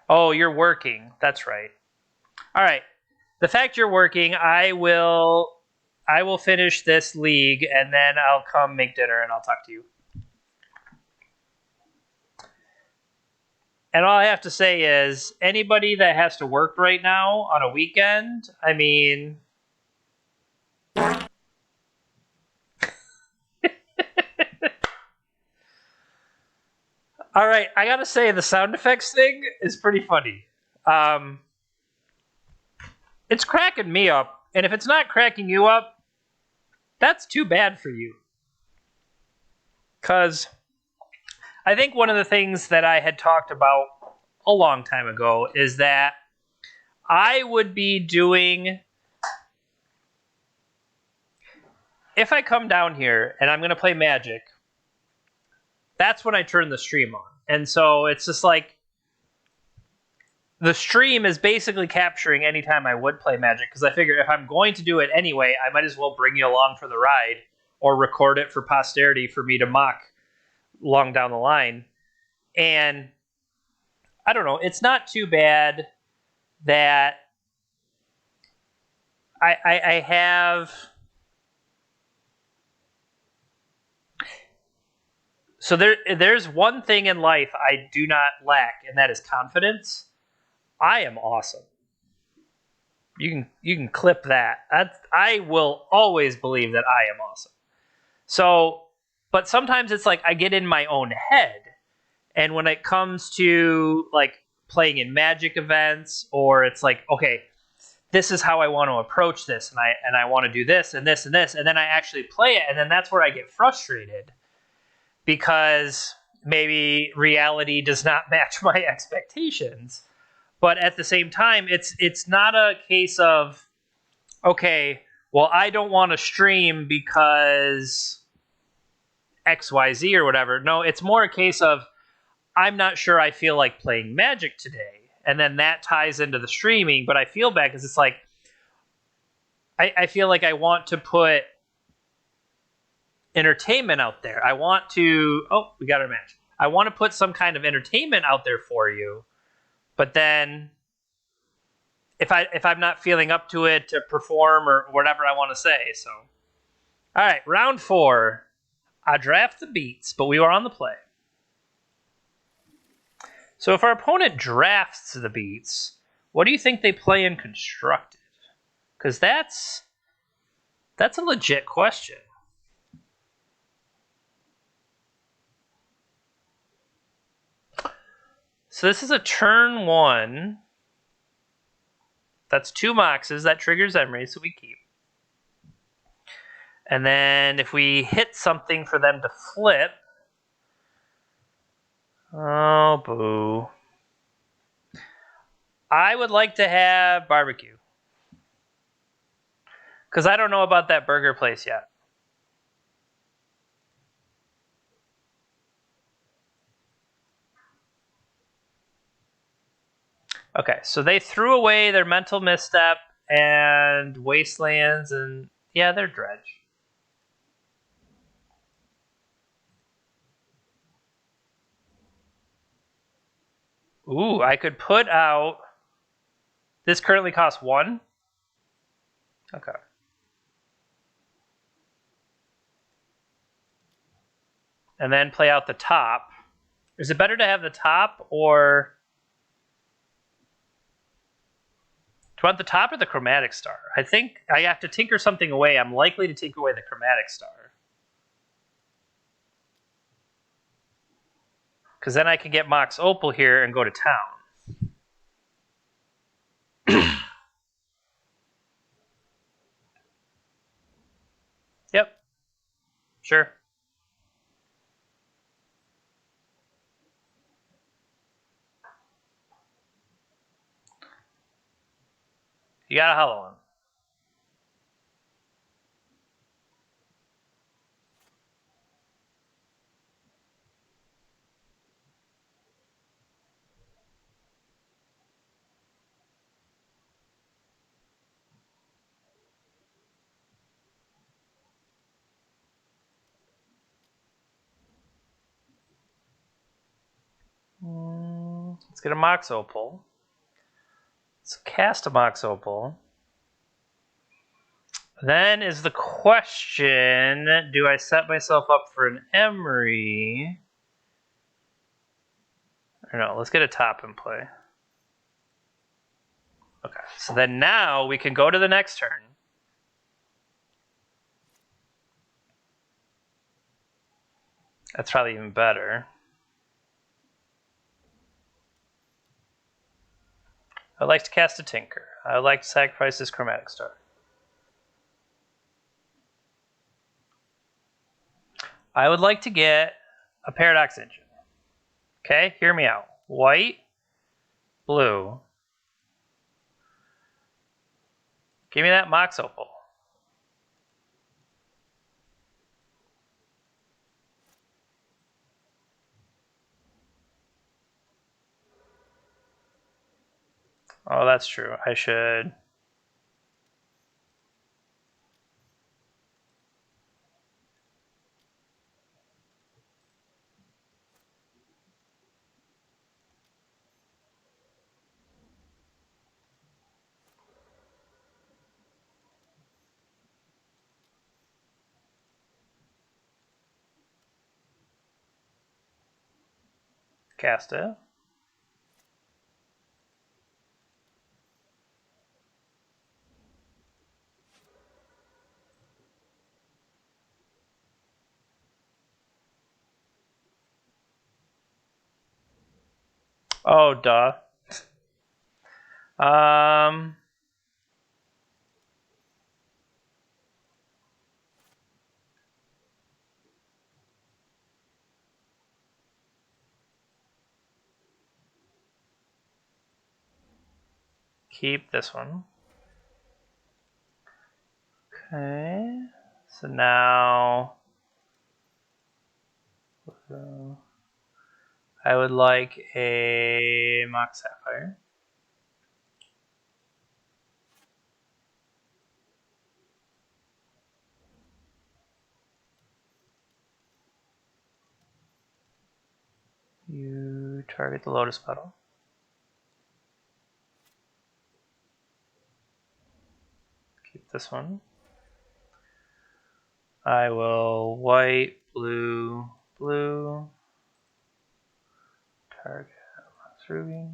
Oh, you're working. That's right. All right. The fact you're working, I will finish this league and then I'll come make dinner and I'll talk to you. And all I have to say is anybody that has to work right now on a weekend, I mean, all right, I gotta say the sound effects thing is pretty funny. Um, it's cracking me up, and if it's not cracking you up, that's too bad for you. Because I think one of the things that I had talked about a long time ago is that I would be doing. If I come down here and I'm going to play Magic, that's when I turn the stream on. And so it's just like the stream is basically capturing anytime I would play Magic because I figure if I'm going to do it anyway, I might as well bring you along for the ride or record it for posterity for me to mock long down the line. And I don't know, it's not too bad that I have. So there's one thing in life I do not lack, and that is confidence. I am awesome. You can clip that. I will always believe that I am awesome. So, but sometimes it's like I get in my own head, and when it comes to like playing in Magic events, or it's like, okay, this is how I want to approach this, and I want to do this and this and this, and then I actually play it, and then that's where I get frustrated because maybe reality does not match my expectations. But at the same time, it's not a case of, okay, well, I don't want to stream because XYZ or whatever. No, it's more a case of I'm not sure I feel like playing Magic today. And then that ties into the streaming, but I feel bad because it's like I feel like I want to put entertainment out there. I want to we got our match. I want to put some kind of entertainment out there for you. But then if I'm not feeling up to it to perform or whatever I want to say. So all right, round 4. I draft the beats, but we were on the play. So if our opponent drafts the beats, what do you think they play in constructed? Because that's a legit question. So this is a turn 1. That's 2 Moxes. That triggers Emery, so we keep. And then if we hit something for them to flip. Oh, boo. I would like to have barbecue. Because I don't know about that burger place yet. Okay, so they threw away their mental misstep and wastelands, and yeah, they're dredge. Ooh, I could put out. This currently costs 1. Okay. And then play out the top. Is it better to have the top or? Do you want the top or the chromatic star? I think I have to tinker something away. I'm likely to tinker away the chromatic star. Because then I can get Mox Opal here and go to town. Yep. Sure. You got a hollow one. Let's get a Mox Opal. Let's cast a Mox Opal. Then is the question, do I set myself up for an Emry? Or no, let's get a top in play. Okay, so then now we can go to the next turn. That's probably even better. I'd like to cast a Tinker. I would like to sacrifice this Chromatic Star. I would like to get a Paradox Engine. Okay, hear me out. White, blue. Give me that Mox Opal. Oh, that's true. I should. Cast it. Oh, duh. Um, keep this one. Okay. So now I would like a Mox Sapphire. You target the Lotus Petal. Keep this one. I will white, blue, blue. Target Mox Ruby.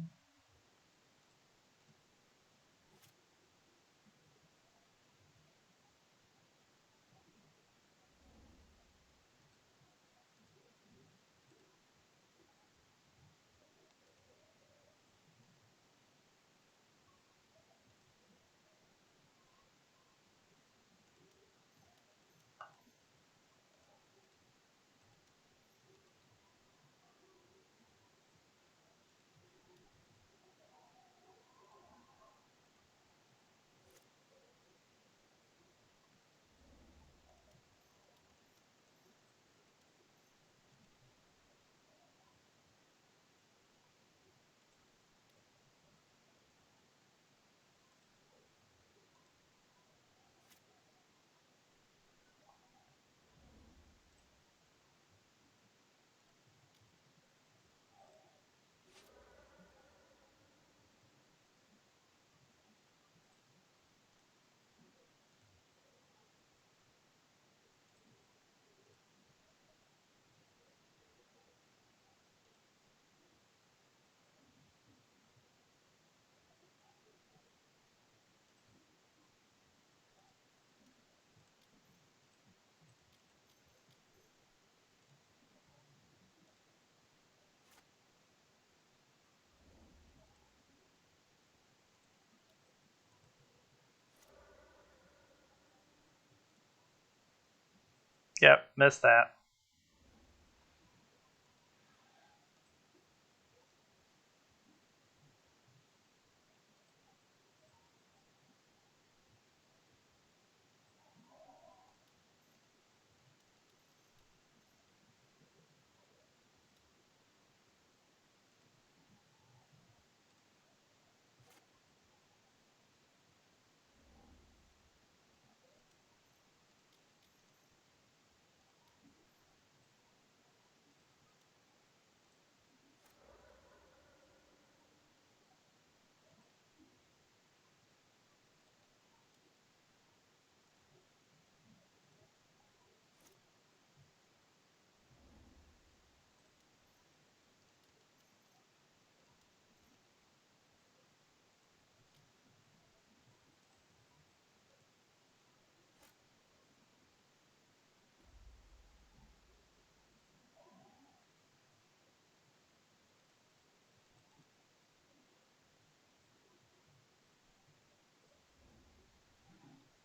Yep, missed that.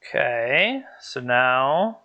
Okay, so now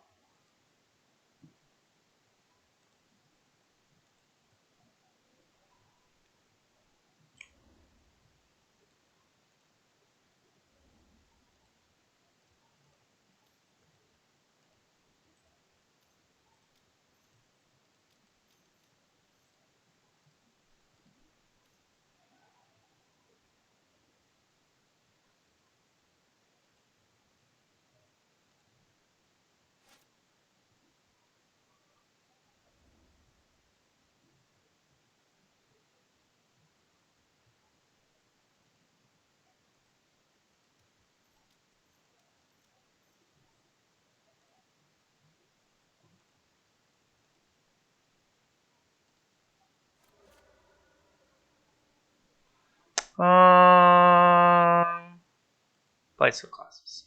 bicycle classes.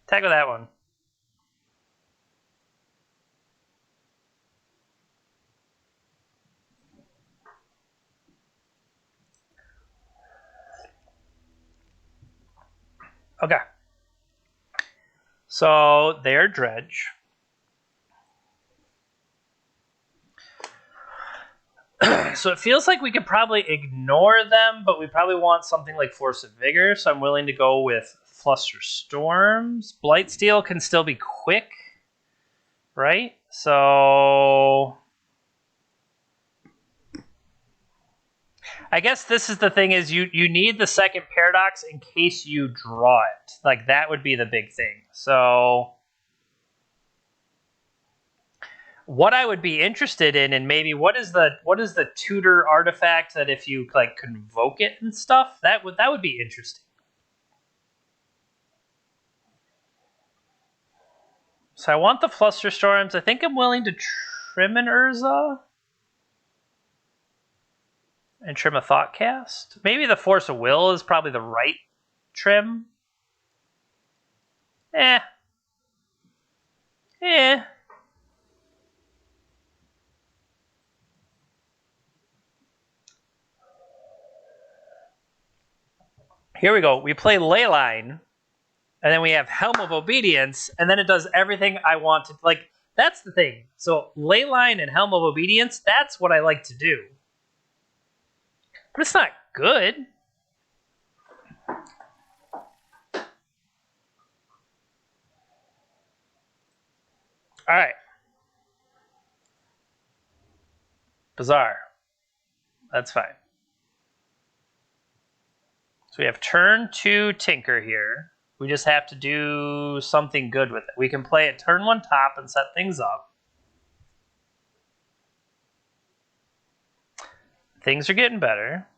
Tackle that one. Okay. So they're dredge. So it feels like we could probably ignore them, but we probably want something like Force of Vigor, so I'm willing to go with Flusterstorms. Blightsteel can still be quick, right? So I guess this is the thing is you need the second Paradox in case you draw it. Like that would be the big thing. So what I would be interested in, and maybe what is the tutor artifact that if you like convoke it and stuff, that would be interesting. So I want the Flusterstorms. I think I'm willing to trim an Urza and trim a Thoughtcast. Maybe the Force of Will is probably the right trim. Eh. Eh. Here we go. We play Leyline, and then we have Helm of Obedience, and then it does everything I want to. Like, that's the thing. So Leyline and Helm of Obedience, that's what I like to do. But it's not good. All right. Bizarre. That's fine. So we have turn 2 Tinker here. We just have to do something good with it. We can play it turn 1 top and set things up. Things are getting better.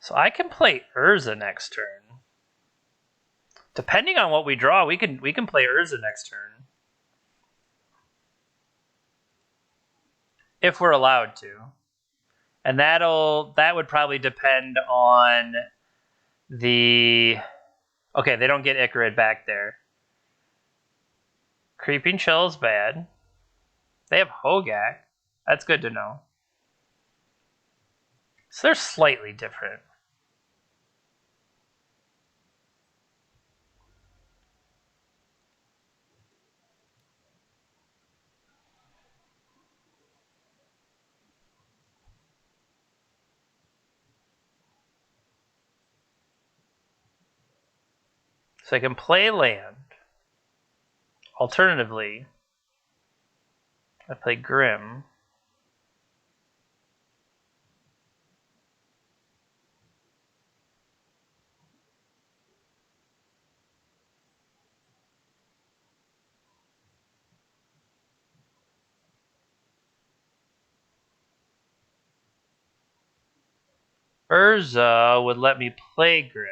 So I can play Urza next turn. Depending on what we draw, we can play Urza next turn. If we're allowed to. And that would probably depend on the... Okay, they don't get Ichorid back there. Creeping Chill is bad. They have Hogak. That's good to know. So they're slightly different. So I can play land. Alternatively, I play Grim. Urza would let me play Grim.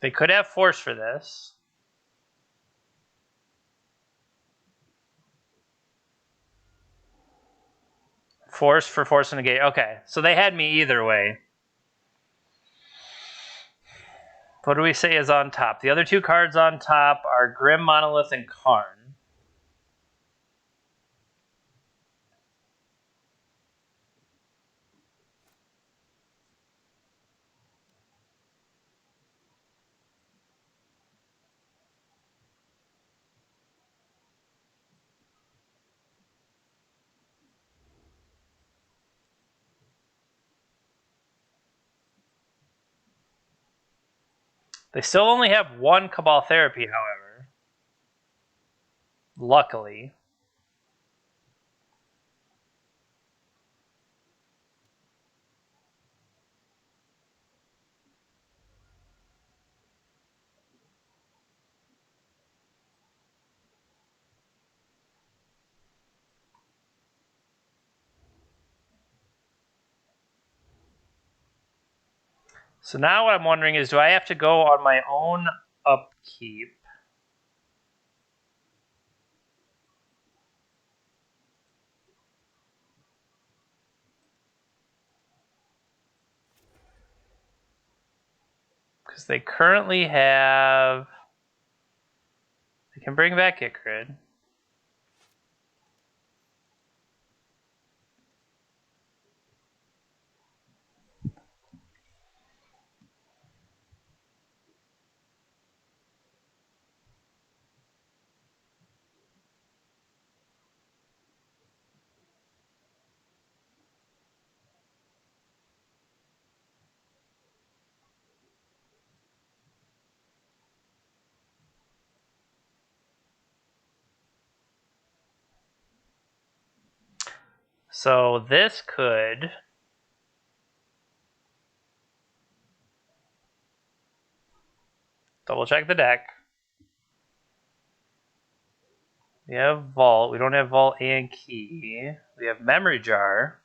They could have Force for this. Force for Force and Negate. Okay, so they had me either way. What do we say is on top? The other two cards on top are Grim, Monolith, and Karn. They still only have one Cabal Therapy, however. Luckily. So now what I'm wondering is, do I have to go on my own upkeep? Because they currently have... They can bring back Ichorid. So this could... Double check the deck. We have Vault. We don't have Vault and Key. We have Memory Jar.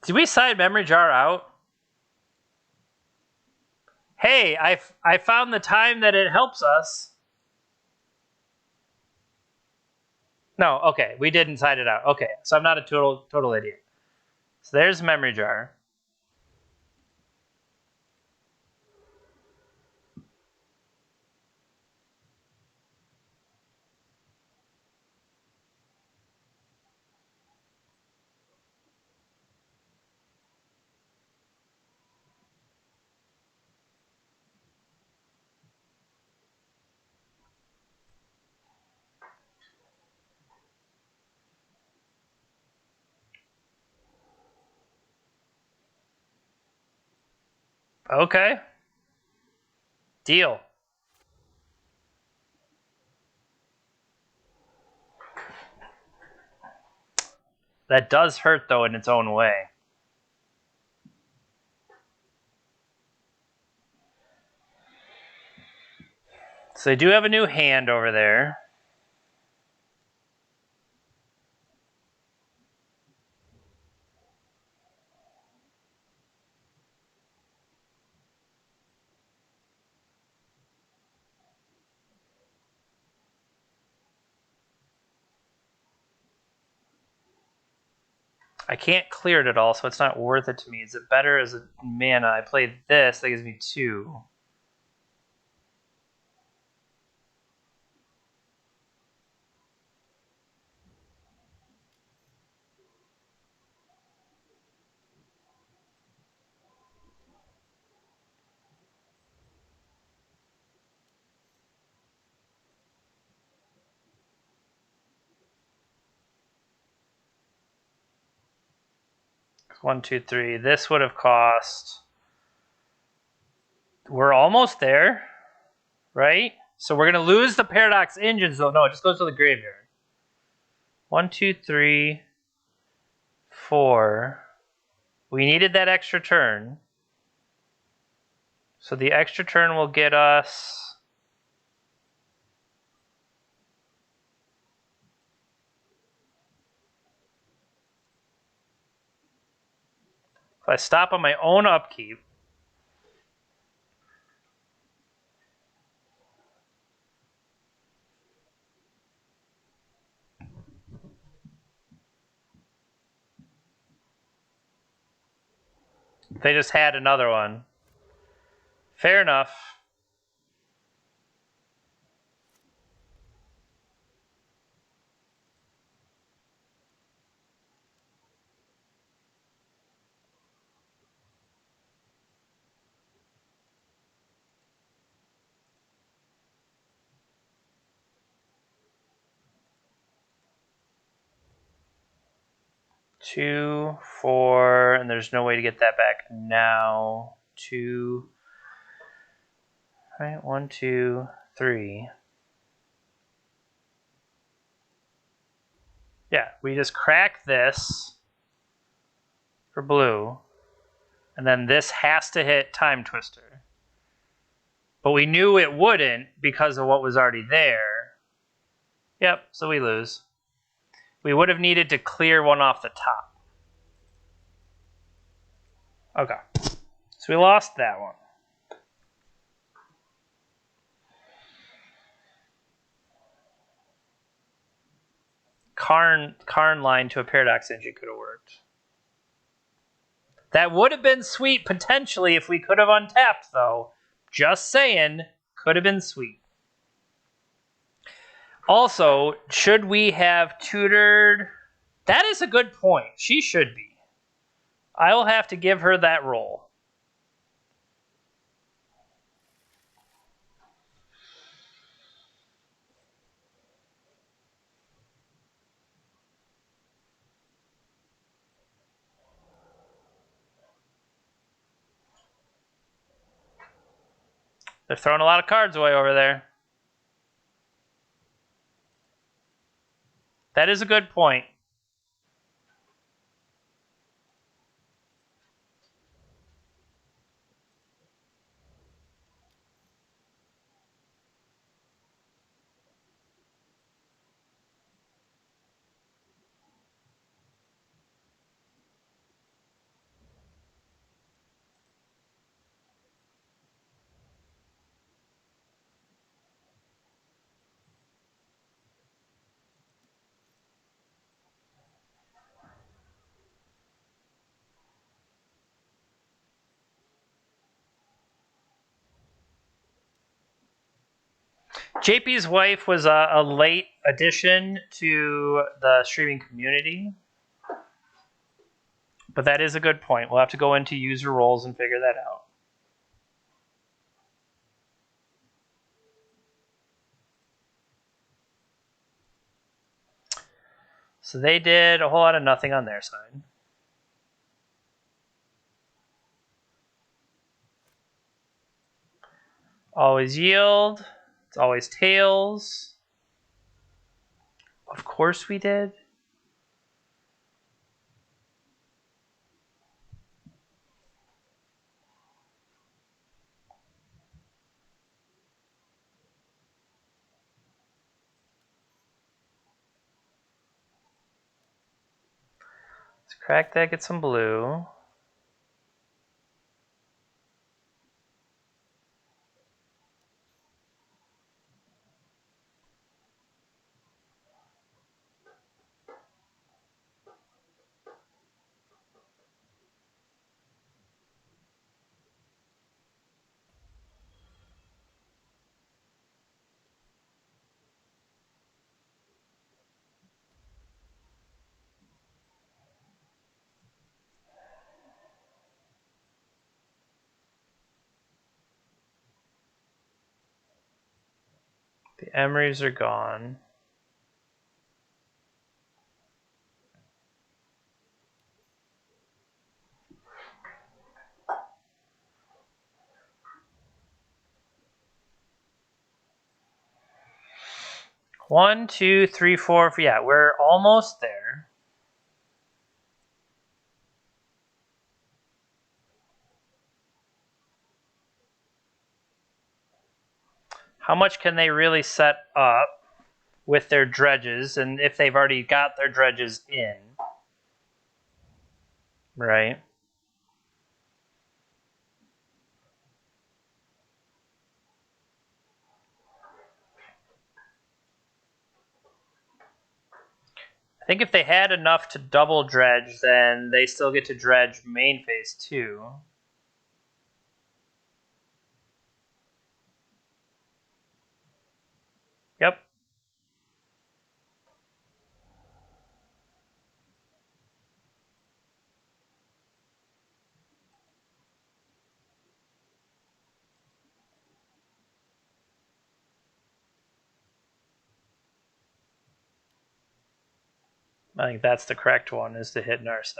Did we side Memory Jar out? Hey, I found the time that it helps us. No, okay, we did inside it out. Okay, so I'm not a total idiot. So there's memory jar. Okay. Deal. That does hurt, though, in its own way. So they do have a new hand over there. I can't clear it at all, so it's not worth it to me. Is it better as a mana? I played this, that gives me 2. One, two, three. This would have cost. We're almost there, right? So we're gonna lose the Paradox engines, though. No, it just goes to the graveyard. 1, 2, 3, 4. We needed that extra turn. So the extra turn will get us. If I stop on my own upkeep. They just had another one. Fair enough. Two, 4, and there's no way to get that back now. 2, right? 1, 2, 3. Yeah, we just crack this for blue, and then this has to hit Time Twister. But we knew it wouldn't because of what was already there. Yep, so we lose. We would have needed to clear one off the top. Okay, so we lost that one. Karn line to a Paradox engine could have worked. That would have been sweet potentially if we could have untapped, though. Just saying, could have been sweet. Also, should we have tutored? That is a good point. She should be. I will have to give her that role. They're throwing a lot of cards away over there. That is a good point. JP's wife was a late addition to the streaming community. But that is a good point. We'll have to go into user roles and figure that out. So they did a whole lot of nothing on their side. Always yield. It's always tails. Of course we did. Let's crack that, get some blue. The emeries are gone. One, two, three, four. Yeah, we're almost there. How much can they really set up with their dredges? And if they've already got their dredges in, right? I think if they had enough to double dredge, then they still get to dredge main phase 2. Yep. I think that's the correct one, is to hit Narset.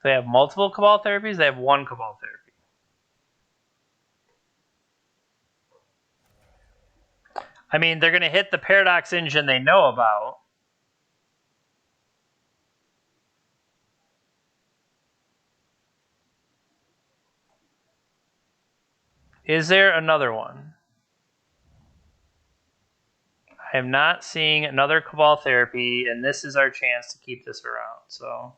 They have multiple Cabal therapies, they have one Cabal therapy. I mean, they're going to hit the Paradox engine they know about. Is there another one? I am not seeing another Cabal therapy, and this is our chance to keep this around. So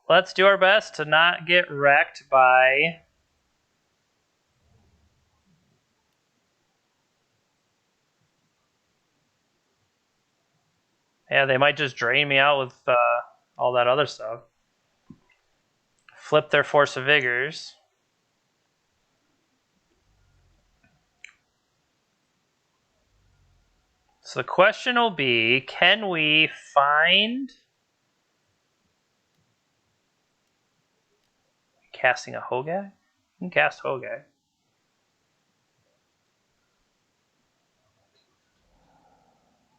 let's do our best to not get wrecked by... Yeah, they might just drain me out with all that other stuff. Flip their Force of Vigors. So the question will be, can we find... Casting a Hogak? You can cast Hogak.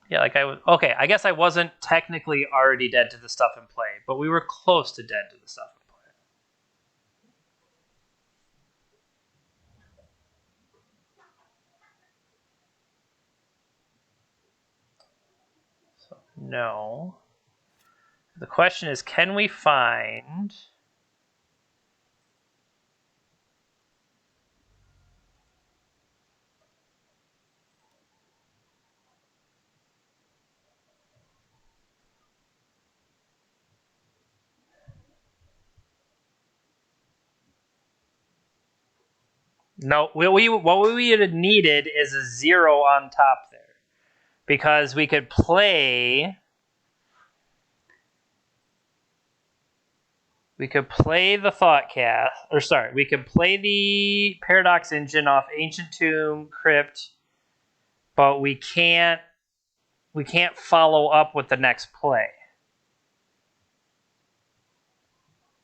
Yeah, like I was... Okay, I guess I wasn't technically already dead to the stuff in play, but we were close to dead to the stuff in play. So, no. The question is, can we find... No, what we would have needed is a 0 on top there. Because we could play... We could play the Thoughtcast, or sorry, we could play the Paradox Engine off Ancient Tomb, Crypt, but we can't follow up with the next play.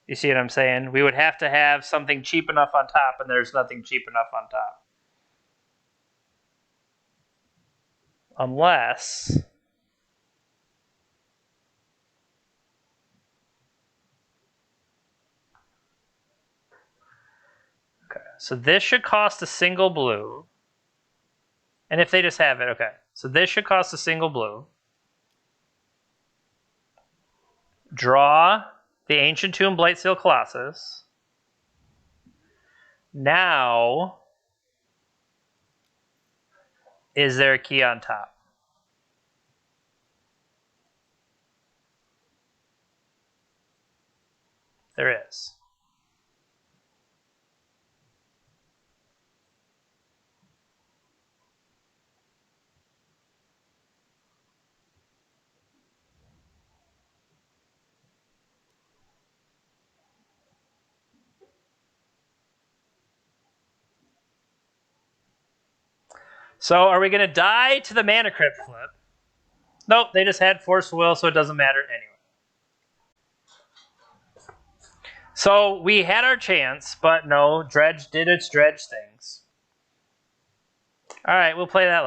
You see what I'm saying? We would have to have something cheap enough on top, and there's nothing cheap enough on top. Unless... Okay, so this should cost a single blue. And if they just have it, okay. So this should cost a single blue. Draw the Ancient Tomb Blightsteel Colossus. Now, is there a key on top? There is. So are we going to die to the Mana Crypt flip? Nope, they just had Force Will, so it doesn't matter anyway. So we had our chance, but no, Dredge did its Dredge things. All right, we'll play that later.